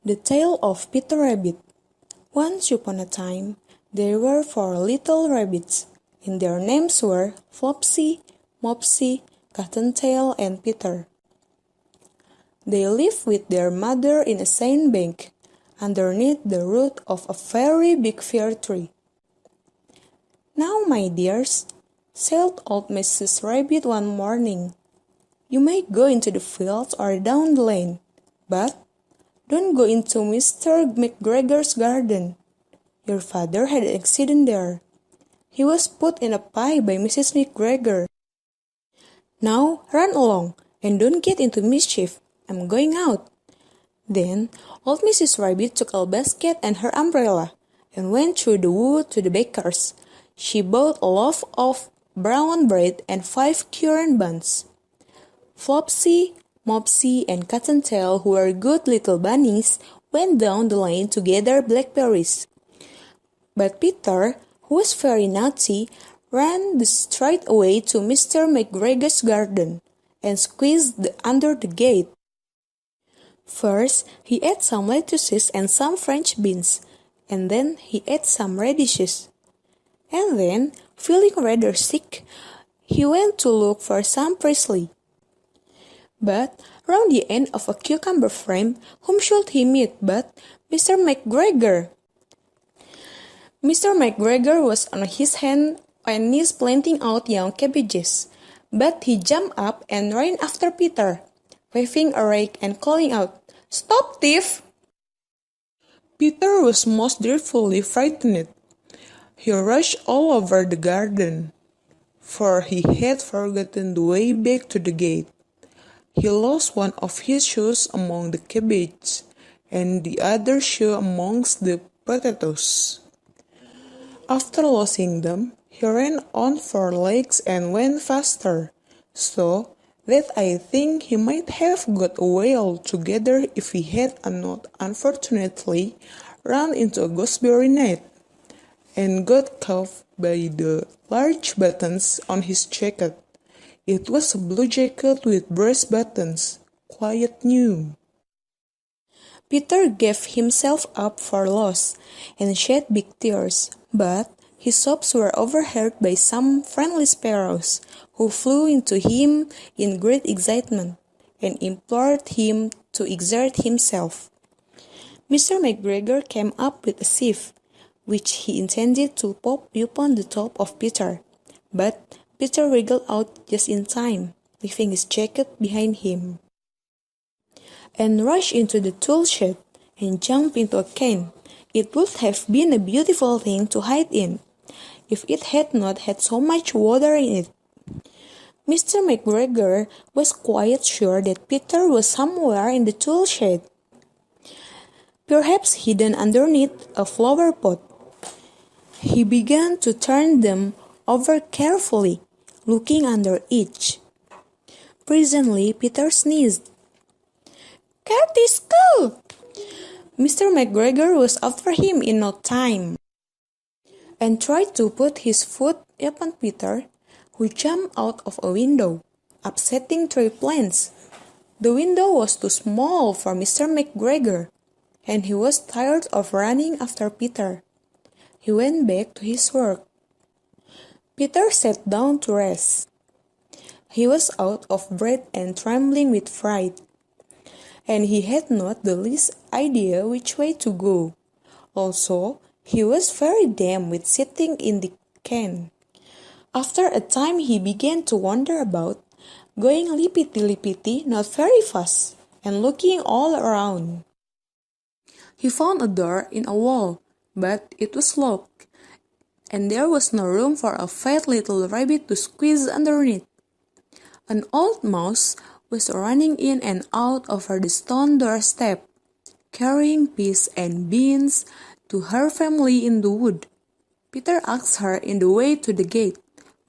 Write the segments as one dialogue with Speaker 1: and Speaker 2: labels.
Speaker 1: The Tale of Peter Rabbit. Once upon a time, there were 4 little rabbits, and their names were Flopsy, Mopsy, Cottontail, and Peter. They lived with their mother in a sandbank, underneath the root of a very big fir tree. "Now, my dears," said old Mrs. Rabbit one morning, "you may go into the fields or down the lane, but don't go into Mr. McGregor's garden. Your father had an accident there. He was put in a pie by Mrs. McGregor. Now run along, and don't get into mischief. I'm going out." Then old Mrs. Rabbit took a basket and her umbrella, and went through the wood to the baker's. She bought a loaf of brown bread and 5 currant buns. Flopsy, Mopsy, and Cottontail, who were good little bunnies, went down the lane to gather blackberries. But Peter, who was very naughty, ran straight away to Mr. McGregor's garden, and squeezed under the gate. First, he ate some lettuces and some French beans, and then he ate some radishes. And then, feeling rather sick, he went to look for some parsley. But round the end of a cucumber frame, whom should he meet but Mr. McGregor? Mr. McGregor was on his hands and knees planting out young cabbages, but he jumped up and ran after Peter, waving a rake and calling out, "Stop, thief!" Peter was most dreadfully frightened. He rushed all over the garden, for he had forgotten the way back to the gate. He lost one of his shoes among the cabbage, and the other shoe amongst the potatoes. After losing them, he ran on 4 legs and went faster, so that I think he might have got away altogether if he had not unfortunately run into a gooseberry net, and got caught by the large buttons on his jacket. It was a blue jacket with brass buttons, quite new. Peter gave himself up for lost, and shed big tears, but his sobs were overheard by some friendly sparrows, who flew into him in great excitement, and implored him to exert himself. Mr. McGregor came up with a sieve, which he intended to pop upon the top of Peter, but Peter wriggled out just in time, leaving his jacket behind him, and rushed into the tool shed, and jumped into a can. It would have been a beautiful thing to hide in, if it had not had so much water in it. Mr. McGregor was quite sure that Peter was somewhere in the tool shed, perhaps hidden underneath a flower pot. He began to turn them over carefully, looking under each. Presently, Peter sneezed. "Cat is cool!" Mr. McGregor was after him in no time, and tried to put his foot upon Peter, who jumped out of a window, upsetting 3 plants. The window was too small for Mr. McGregor, and he was tired of running after Peter. He went back to his work. Peter sat down to rest. He was out of breath and trembling with fright, and he had not the least idea which way to go. Also, he was very damp with sitting in the can. After a time he began to wander about, going lippity-lippity not very fast, and looking all around. He found a door in a wall, but it was locked, and there was no room for a fat little rabbit to squeeze underneath. An old mouse was running in and out over the stone doorstep, carrying peas and beans to her family in the wood. Peter asked her in the way to the gate,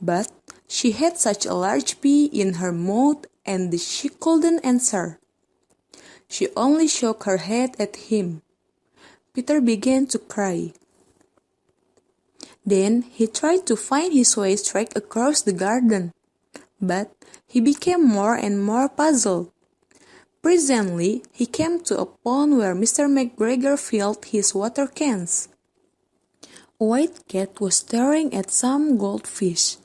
Speaker 1: but she had such a large pea in her mouth and she couldn't answer. She only shook her head at him. Peter began to cry. Then he tried to find his way straight across the garden, but he became more and more puzzled. Presently, he came to a pond where Mr. McGregor filled his water cans. A white cat was staring at some goldfish.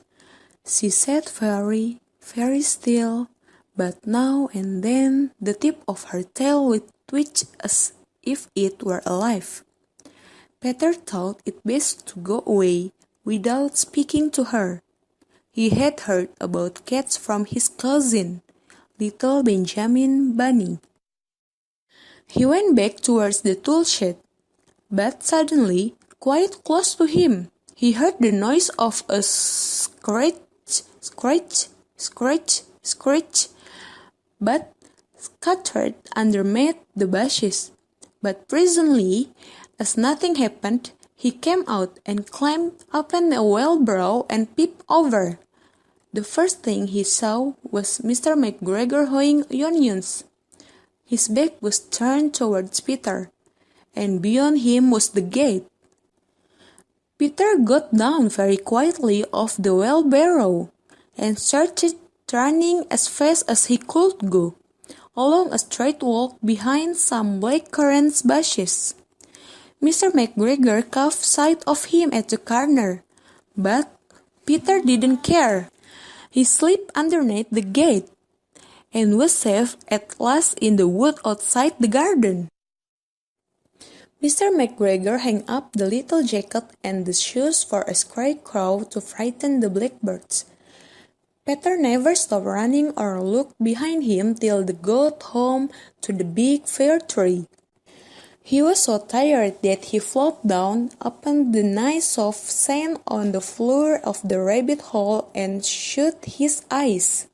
Speaker 1: She sat very, very still, but now and then the tip of her tail would twitch as if it were alive. Peter thought it best to go away without speaking to her. He had heard about cats from his cousin, little Benjamin Bunny. He went back towards the tool shed, but suddenly, quite close to him, he heard the noise of a scratch, scratch, scratch, scratch, but scattered underneath the bushes. But presently, as nothing happened, he came out and climbed up on a wheelbarrow and peeped over. The first thing he saw was Mr. McGregor hoeing onions. His back was turned towards Peter, and beyond him was the gate. Peter got down very quietly off the wheelbarrow and started running as fast as he could go, along a straight walk behind some blackcurrant bushes. Mr. McGregor caught sight of him at the corner, but Peter didn't care. He slipped underneath the gate and was safe at last in the wood outside the garden. Mr. McGregor hung up the little jacket and the shoes for a scarecrow to frighten the blackbirds. Peter never stopped running or looked behind him till they got home to the big fir tree. He was so tired that he flopped down upon the nice soft sand on the floor of the rabbit hole and shut his eyes.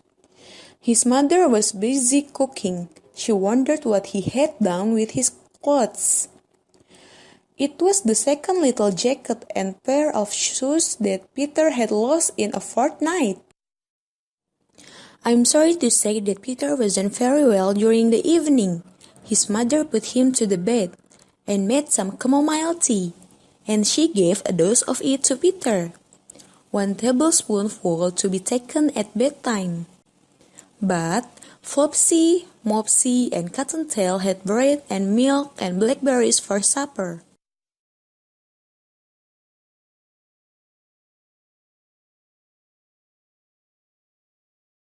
Speaker 1: His mother was busy cooking. She wondered what he had done with his clothes. It was the second little jacket and pair of shoes that Peter had lost in a fortnight. I'm sorry to say that Peter wasn't very well during the evening. His mother put him to the bed and made some chamomile tea, and she gave a dose of it to Peter, 1 tablespoonful to be taken at bedtime. But Flopsy, Mopsy, and Cottontail had bread and milk and blackberries for supper.